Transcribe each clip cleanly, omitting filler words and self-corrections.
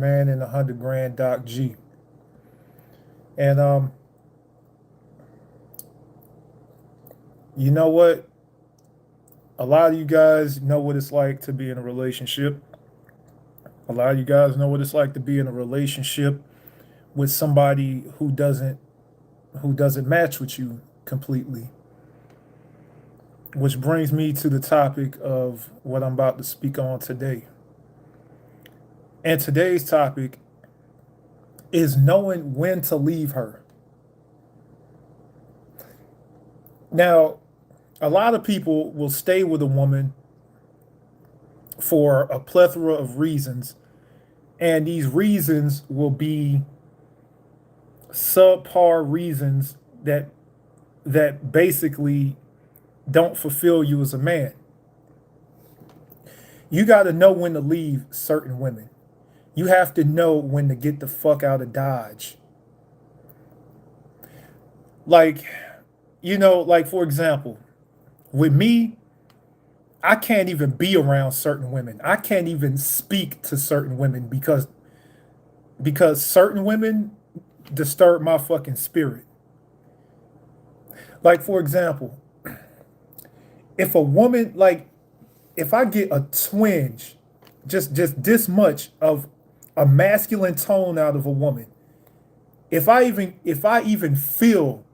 Man in 100 grand, Doc G. And you know what? A lot of you guys know what it's like to be in a relationship. A lot of you guys know what it's like to be in a relationship with somebody who doesn't match with you completely. Which brings me to the topic of what I'm about to speak on today. And today's topic is knowing when to leave her. Now, a lot of people will stay with a woman for a plethora of reasons, and these reasons will be subpar reasons that basically don't fulfill you as a man. You got to know when to leave certain women. You have to know when to get the fuck out of Dodge. Like, like for example, with me, I can't even be around certain women. I can't even speak to certain women because certain women disturb my fucking spirit. Like for example, if a woman like if I get a twinge, just this much of a masculine tone out of a woman, if I even feel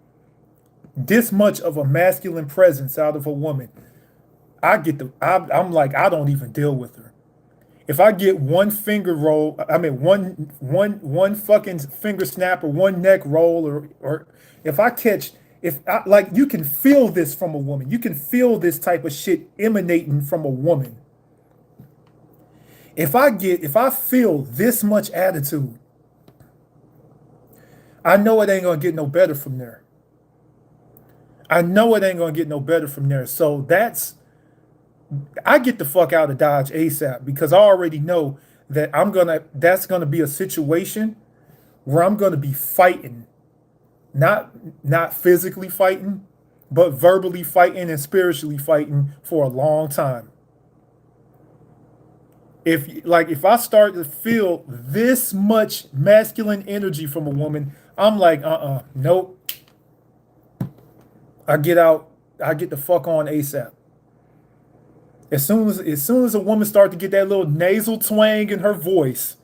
this much of a masculine presence out of a woman, I'm like I don't even deal with her. If I get one finger roll, I mean one fucking finger snap or one neck roll or if I catch if I, like you can feel this from a woman. You can feel this type of shit emanating from a woman. If I feel this much attitude, I know it ain't gonna get no better from there. I know it ain't gonna get no better from there. So I get the fuck out of Dodge ASAP because I already know that that's gonna be a situation where I'm gonna be fighting, not physically fighting, but verbally fighting and spiritually fighting for a long time. If I start to feel this much masculine energy from a woman, I'm like, nope. I get out, I get the fuck on ASAP. As soon as a woman start to get that little nasal twang in her voice,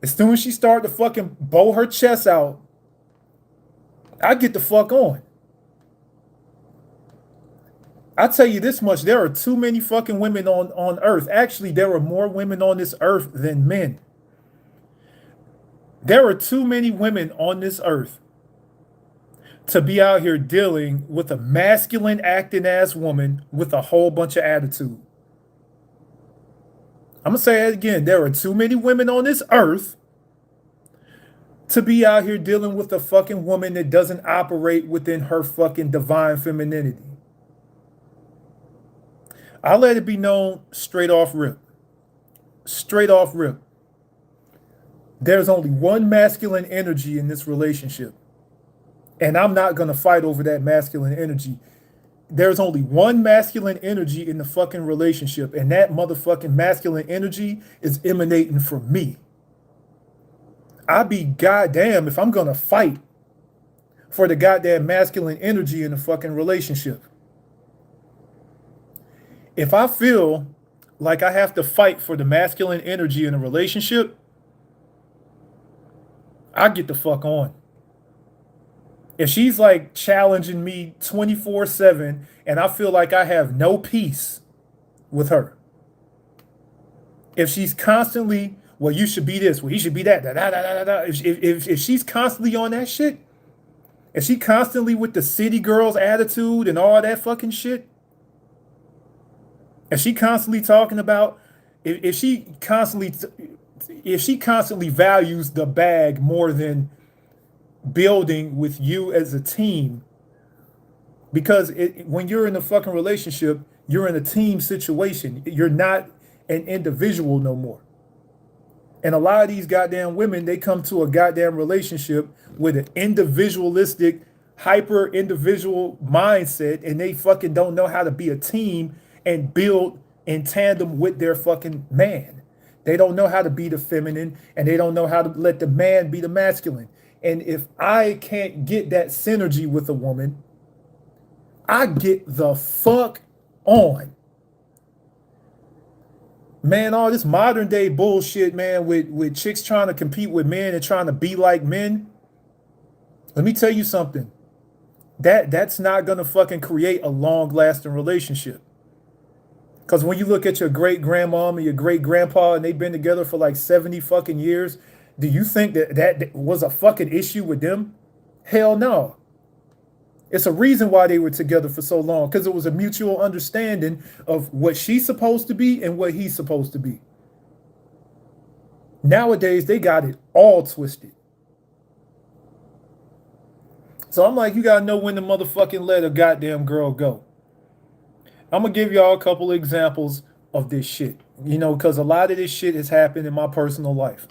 as soon as she start to fucking bow her chest out, I get the fuck on. I tell you this much, there are too many fucking women on earth. Actually, there are more women on this earth than men. There are too many women on this earth to be out here dealing with a masculine acting ass woman with a whole bunch of attitude. I'm gonna say it again. There are too many women on this earth to be out here dealing with a fucking woman that doesn't operate within her fucking divine femininity. I let it be known straight off rip. Straight off rip. There's only one masculine energy in this relationship. And I'm not going to fight over that masculine energy. There's only one masculine energy in the fucking relationship. And that motherfucking masculine energy is emanating from me. I be goddamn if I'm going to fight for the goddamn masculine energy in the fucking relationship. If I feel like I have to fight for the masculine energy in a relationship, I get the fuck on. If she's like challenging me 24/7 and I feel like I have no peace with her, if she's constantly, well, you should be this, well, he should be that, da, da, da, da, da. If she's constantly on that shit, if she constantly with the city girls attitude and all that fucking shit, if she constantly talking about, if she constantly, if she constantly values the bag more than building with you as a team, because when you're in a fucking relationship, you're in a team situation. You're not an individual no more. And a lot of these goddamn women, they come to a goddamn relationship with an individualistic, hyper individual mindset, and they fucking don't know how to be a team and build in tandem with their fucking man. They don't know how to be the feminine, and they don't know how to let the man be the masculine. And if I can't get that synergy with a woman, I get the fuck on. Man, all this modern day bullshit, man, with chicks trying to compete with men and trying to be like men. Let me tell you something. That's not gonna fucking create a long lasting relationship. Because when you look at your great grandmom and your great grandpa and they've been together for like 70 fucking years, do you think that was a fucking issue with them? Hell no. It's a reason why they were together for so long, because it was a mutual understanding of what she's supposed to be and what he's supposed to be. Nowadays, they got it all twisted. So I'm like, you gotta know when to motherfucking let a goddamn girl go. I'm gonna give y'all a couple of examples of this shit, because a lot of this shit has happened in my personal life.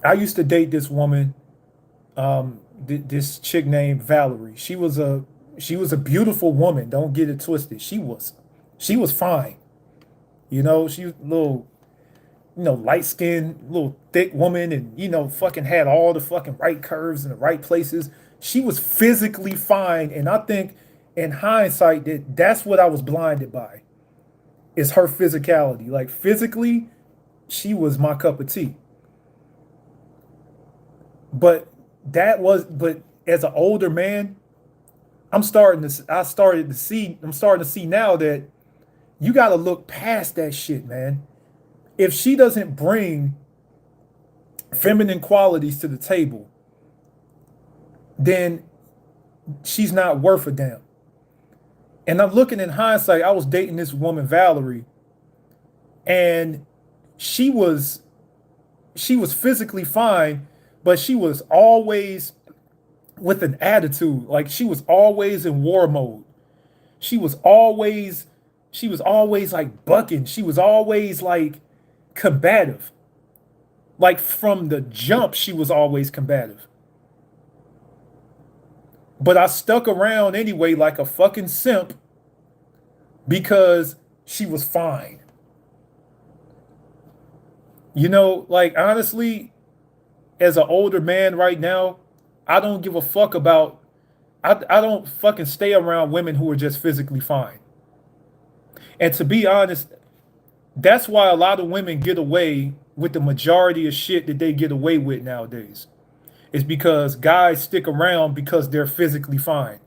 I used to date this woman, this chick named Valerie. She was a beautiful woman. Don't get it twisted. She was fine. She was a little, light skinned, little thick woman, and fucking had all the fucking right curves in the right places. She was physically fine, and I think in hindsight that's what I was blinded by, is her physicality. Like physically, she was my cup of tea. But as an older man, I'm starting to see now that you got to look past that shit, man. If she doesn't bring feminine qualities to the table, then she's not worth a damn. And I'm looking in hindsight, I was dating this woman, Valerie, and she was physically fine, but she was always with an attitude. Like she was always in war mode. She was always like bucking. She was always like combative. Like from the jump, she was always combative. But I stuck around anyway like a fucking simp because she was fine. Like honestly, as an older man right now, I don't give a fuck about, I don't fucking stay around women who are just physically fine. And to be honest, that's why a lot of women get away with the majority of shit that they get away with nowadays. It's because guys stick around because they're physically fine.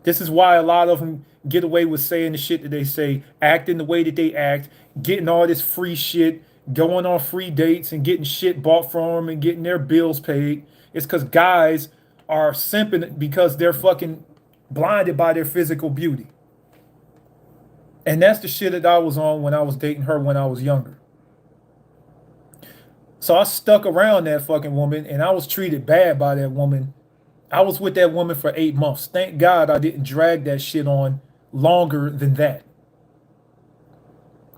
This is why a lot of them get away with saying the shit that they say, acting the way that they act, getting all this free shit, going on free dates and getting shit bought from them and getting their bills paid. It's because guys are simping because they're fucking blinded by their physical beauty. And that's the shit that I was on when I was dating her when I was younger. So I stuck around that fucking woman and I was treated bad by that woman. I was with that woman for 8 months. Thank God I didn't drag that shit on longer than that.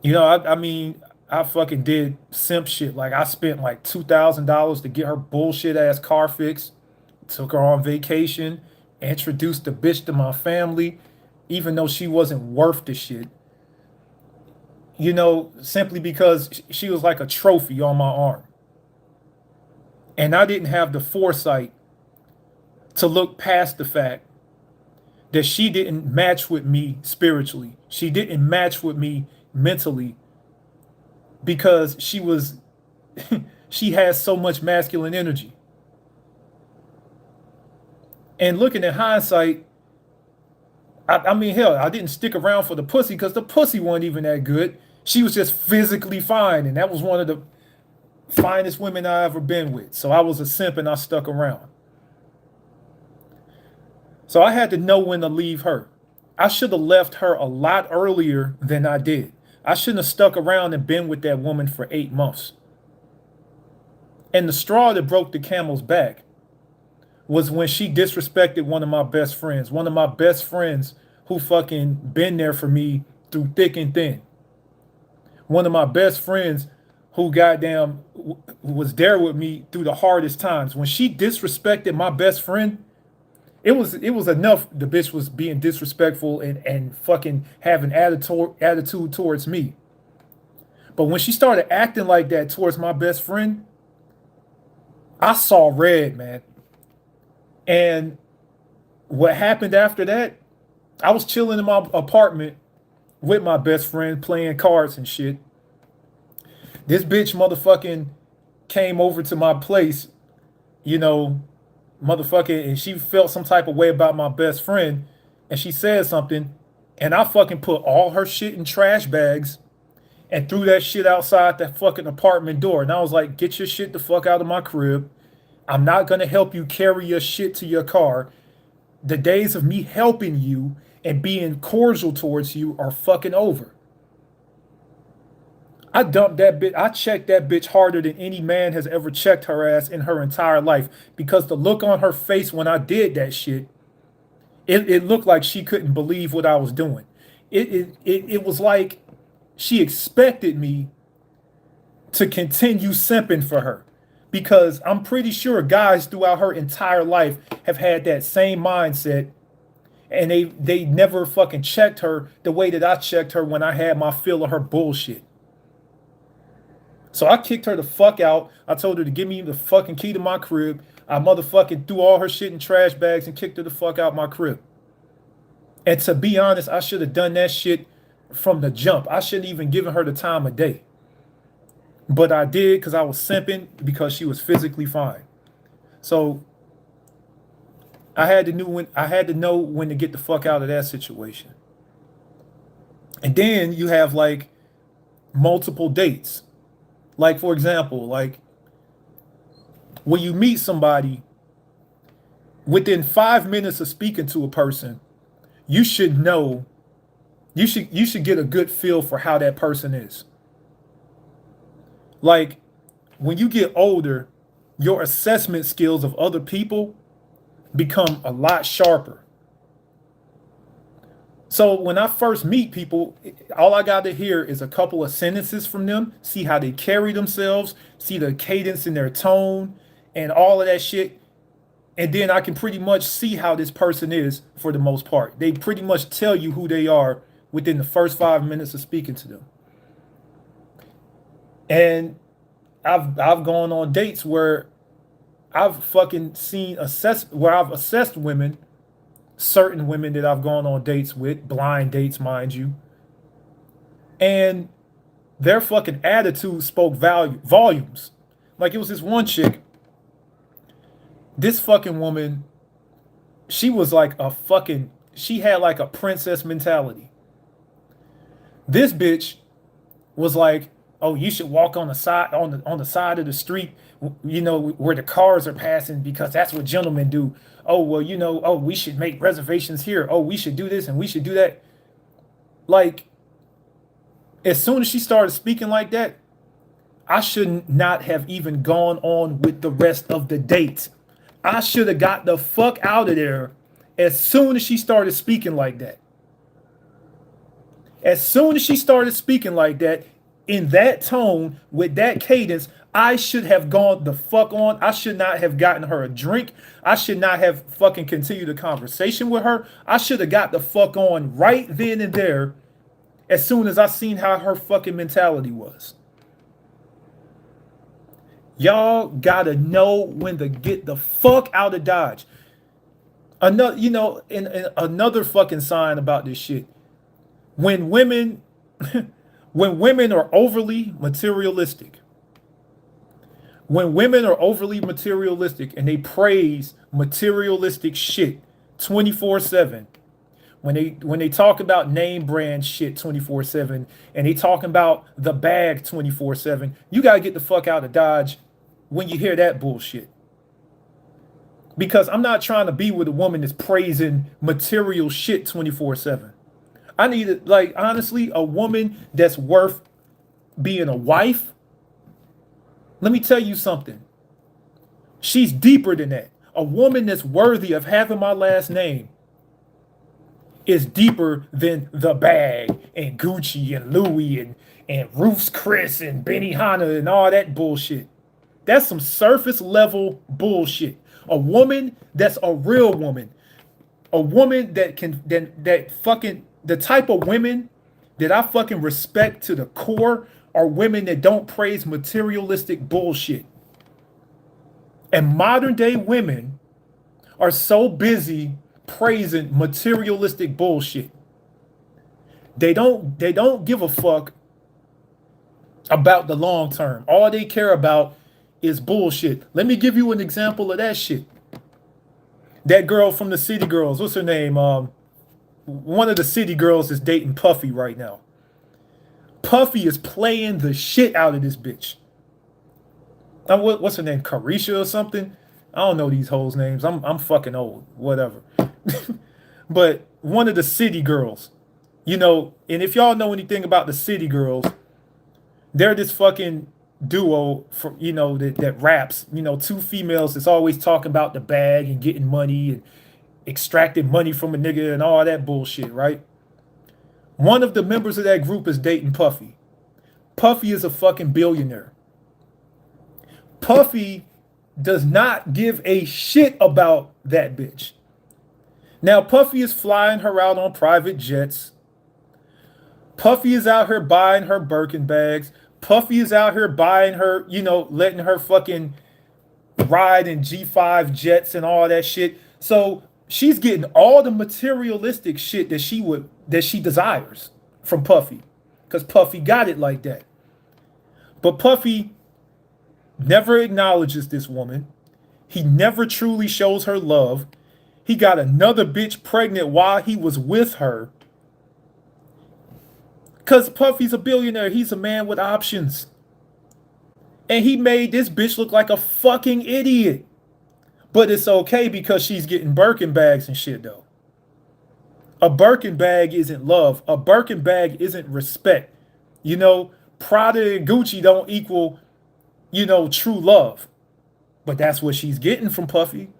I mean, I fucking did simp shit. Like I spent like $2,000 to get her bullshit ass car fixed, took her on vacation, introduced the bitch to my family, even though she wasn't worth the shit. Simply because she was like a trophy on my arm. And I didn't have the foresight to look past the fact that she didn't match with me spiritually. She didn't match with me mentally because she has so much masculine energy. And looking at hindsight, I mean, hell, I didn't stick around for the pussy because the pussy wasn't even that good. She was just physically fine, and that was one of the finest women I ever been with. So I was a simp and I stuck around. So I had to know when to leave her. I should have left her a lot earlier than I did. I shouldn't have stuck around and been with that woman for 8 months. And the straw that broke the camel's back was when she disrespected one of my best friends. One of my best friends who fucking been there for me through thick and thin. One of my best friends who goddamn was there with me through the hardest times. When she disrespected my best friend, it was enough. The bitch was being disrespectful and fucking having attitude towards me. But when she started acting like that towards my best friend, I saw red, man. And what happened after that, I was chilling in my apartment with my best friend playing cards and shit. This bitch motherfucking came over to my place, you know, motherfucking, and she felt some type of way about my best friend, and she said something, and I fucking put all her shit in trash bags and threw that shit outside that fucking apartment door. And I was like, get your shit the fuck out of my crib. I'm not gonna help you carry your shit to your car. The days of me helping you and being cordial towards you are fucking over. I dumped that bitch. I checked that bitch harder than any man has ever checked her ass in her entire life, because the look on her face when I did that shit, it looked like she couldn't believe what I was doing. It was like she expected me to continue simping for her, because I'm pretty sure guys throughout her entire life have had that same mindset, and they never fucking checked her the way that I checked her when I had my fill of her bullshit. So I kicked her the fuck out. I told her to give me the fucking key to my crib. I motherfucking threw all her shit in trash bags and kicked her the fuck out my crib. And to be honest, I should have done that shit from the jump. I shouldn't even given her the time of day. But I did because I was simping because she was physically fine. So I had to know when to get the fuck out of that situation. And then you have like multiple dates. Like, for example, like when you meet somebody, within 5 minutes of speaking to a person, you should know, you should get a good feel for how that person is. Like when you get older, your assessment skills of other people become a lot sharper. So when I first meet people, all I got to hear is a couple of sentences from them, see how they carry themselves, see the cadence in their tone, and all of that shit. And then I can pretty much see how this person is for the most part. They pretty much tell you who they are within the first 5 minutes of speaking to them. And I've gone on dates where I've fucking where I've assessed women, certain women that I've gone on dates with, blind dates, mind you, and their fucking attitude spoke volumes. Like it was this one chick, this fucking woman, she was like she had like a princess mentality. This bitch was like, oh, you should walk on the side on the side of the street, where the cars are passing, because that's what gentlemen do. Oh, well, oh, we should make reservations here. Oh, we should do this and we should do that. Like, as soon as she started speaking like that, I should not have even gone on with the rest of the date. I should have got the fuck out of there as soon as she started speaking like that. As soon as she started speaking like that, in that tone, with that cadence, I should have gone the fuck on. I should not have gotten her a drink. I should not have fucking continued the conversation with her. I should have got the fuck on right then and there as soon as I seen how her fucking mentality was. Y'all gotta know when to get the fuck out of Dodge. Another fucking sign about this shit. When women when women are overly materialistic, and they praise materialistic shit 24/7, when they talk about name brand shit 24/7, and they talking about the bag 24/7, you got to get the fuck out of Dodge when you hear that bullshit. Because I'm not trying to be with a woman that's praising material shit 24/7. I need, like, honestly, a woman that's worth being a wife. Let me tell you something. She's deeper than that. A woman that's worthy of having my last name is deeper than the bag and Gucci and Louis and Ruth's Chris and Benihana and all that bullshit. That's some surface level bullshit. A woman that's a real woman. A woman that fucking, the type of women that I fucking respect to the core are women that don't praise materialistic bullshit. And modern day women are so busy praising materialistic bullshit. They don't give a fuck about the long term. All they care about is bullshit. Let me give you an example of that shit. That girl from the City Girls, what's her name? One of the City Girls is dating Puffy right now. Puffy is playing the shit out of this bitch. What's her name? Carisha or something? I don't know these hoes' names. I'm fucking old. Whatever. But one of the City Girls, and if y'all know anything about the City Girls, they're this fucking duo for that raps. Two females that's always talking about the bag and getting money and extracting money from a nigga and all that bullshit, right? One of the members of that group is dating Puffy. Puffy is a fucking billionaire. Puffy does not give a shit about that bitch. Now, Puffy is flying her out on private jets. Puffy is out here buying her Birkin bags. Puffy is out here buying her, letting her fucking ride in G5 jets and all that shit. So she's getting all the materialistic shit that she desires from Puffy, because Puffy got it like that. But Puffy never acknowledges this woman. He never truly shows her love. He got another bitch pregnant while he was with her. Because Puffy's a billionaire. He's a man with options. And he made this bitch look like a fucking idiot. But it's okay because she's getting Birkin bags and shit, though. A Birkin bag isn't love. A Birkin bag isn't respect. Prada and Gucci don't equal, true love. But that's what she's getting from Puffy.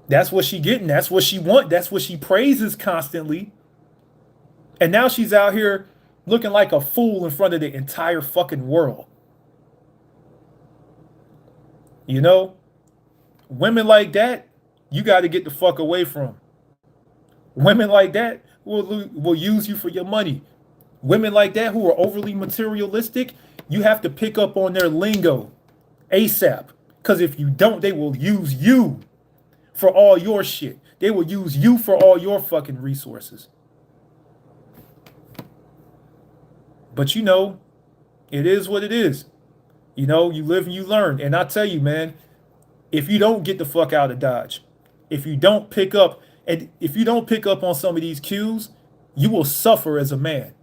That's what she's getting. That's what she wants. That's what she praises constantly. And now she's out here looking like a fool in front of the entire fucking world. Women like that, you got to get the fuck away from. Women like that will use you for your money. Women like that who are overly materialistic, you have to pick up on their lingo ASAP. Because if you don't, they will use you for all your shit. They will use you for all your fucking resources. But it is what it is. You live and you learn. And I tell you, man, if you don't get the fuck out of Dodge, if you don't pick up on some of these cues, you will suffer as a man.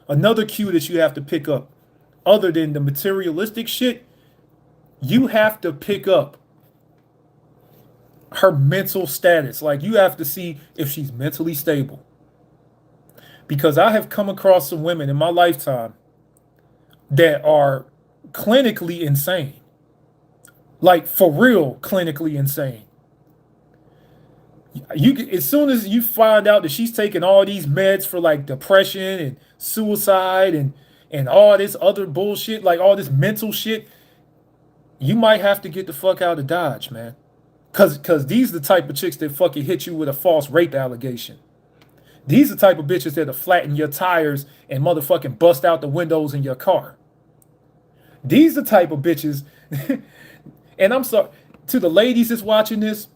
Another cue that you have to pick up, other than the materialistic shit, you have to pick up her mental status. Like, you have to see if she's mentally stable. Because I have come across some women in my lifetime that are clinically insane. Like, for real, clinically insane. As soon as you find out that she's taking all these meds for like depression and suicide and all this other bullshit, like all this mental shit, you might have to get the fuck out of Dodge, man. Cause these are the type of chicks that fucking hit you with a false rape allegation. These are the type of bitches that'll flatten your tires and motherfucking bust out the windows in your car. These are the type of bitches, and I'm sorry to the ladies that's watching this,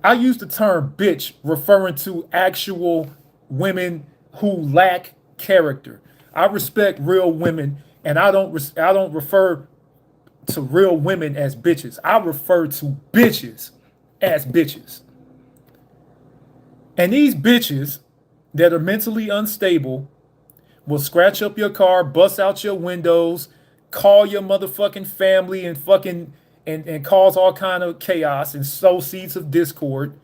I use the term bitch referring to actual women who lack character. I respect real women, and I don't refer to real women as bitches. I refer to bitches as bitches. And these bitches that are mentally unstable will scratch up your car, bust out your windows, call your motherfucking family and fucking and cause all kind of chaos and sow seeds of discord.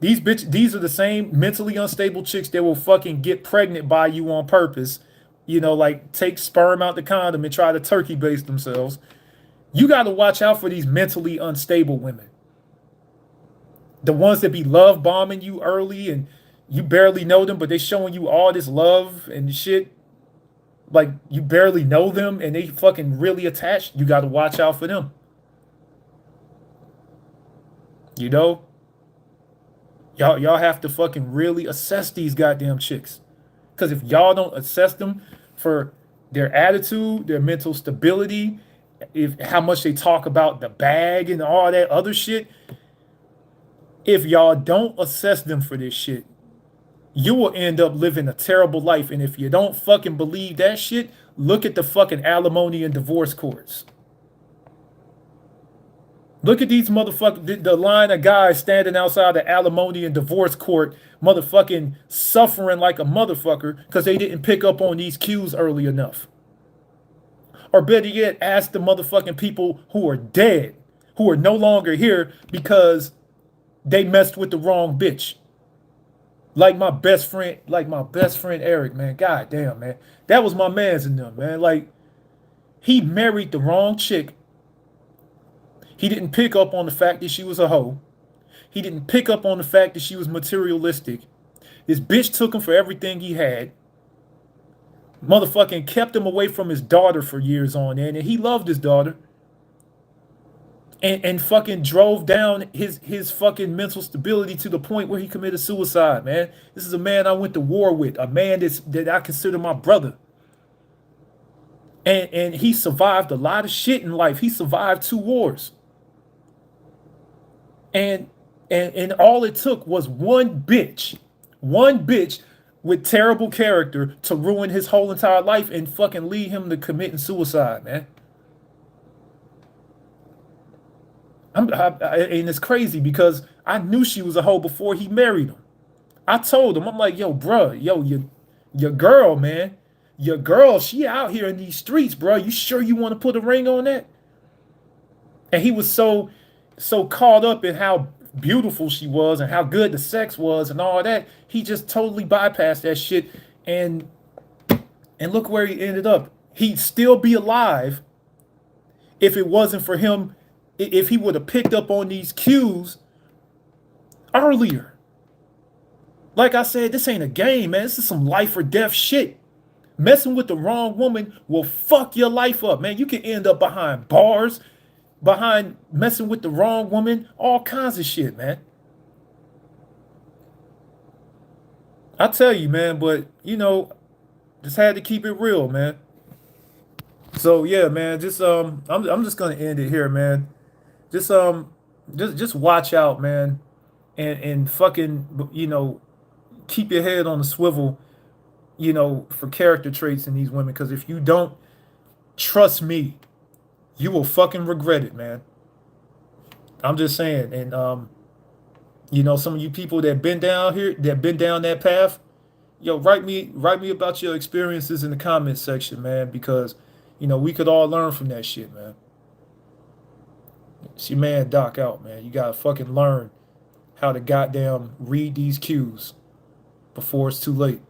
These are the same mentally unstable chicks that will fucking get pregnant by you on purpose. Like take sperm out the condom and try to turkey base themselves. You got to watch out for these mentally unstable women. The ones that be love bombing you early and you barely know them, but they showing you all this love and shit. Like you barely know them and they fucking really attached. You got to watch out for them. Y'all have to fucking really assess these goddamn chicks. Because if y'all don't assess them for their attitude, their mental stability, if how much they talk about the bag and all that other shit, if y'all don't assess them for this shit, you will end up living a terrible life. And if you don't fucking believe that shit, look at the fucking alimony and divorce courts. Look at these motherfuckers, the line of guys standing outside the alimony and divorce court, motherfucking suffering like a motherfucker because they didn't pick up on these cues early enough. Or better yet, ask the motherfucking people who are dead, who are no longer here because they messed with the wrong bitch. Like my best friend Eric, man. God damn, man. That was my man's in them, man. Like, he married the wrong chick. He didn't pick up on the fact that she was a hoe. He didn't pick up on the fact that she was materialistic. This bitch took him for everything he had. Motherfucking kept him away from his daughter for years on end, and he loved his daughter. And fucking drove down his fucking mental stability to the point where he committed suicide, man. This is a man I went to war with, a man that I consider my brother. And he survived a lot of shit in life. He survived 2 wars. And all it took was one bitch with terrible character to ruin his whole entire life and fucking lead him to committing suicide, man. And it's crazy because I knew she was a hoe before he married him. I told him, I'm like, yo, bro, your girl, man, your girl, she out here in these streets, bro. You sure you want to put a ring on that? And he was so caught up in how beautiful she was and how good the sex was and all that, he just totally bypassed that shit. And look where he ended up. He'd still be alive if it wasn't for him. If he would have picked up on these cues earlier. Like I said, this ain't a game, man. This is some life or death shit. Messing with the wrong woman will fuck your life up, man. You can end up behind bars, behind messing with the wrong woman, all kinds of shit, man. I tell you, man, but just had to keep it real, man. So yeah, man, I'm just gonna end it here, man. Just watch out, man, and fucking keep your head on the swivel, for character traits in these women. Because if you don't, trust me, you will fucking regret it, man. I'm just saying. And some of you people that been down here, that been down that path, write me about your experiences in the comment section, man, because we could all learn from that shit, man. It's your man Doc out, man. You gotta fucking learn how to goddamn read these cues before it's too late.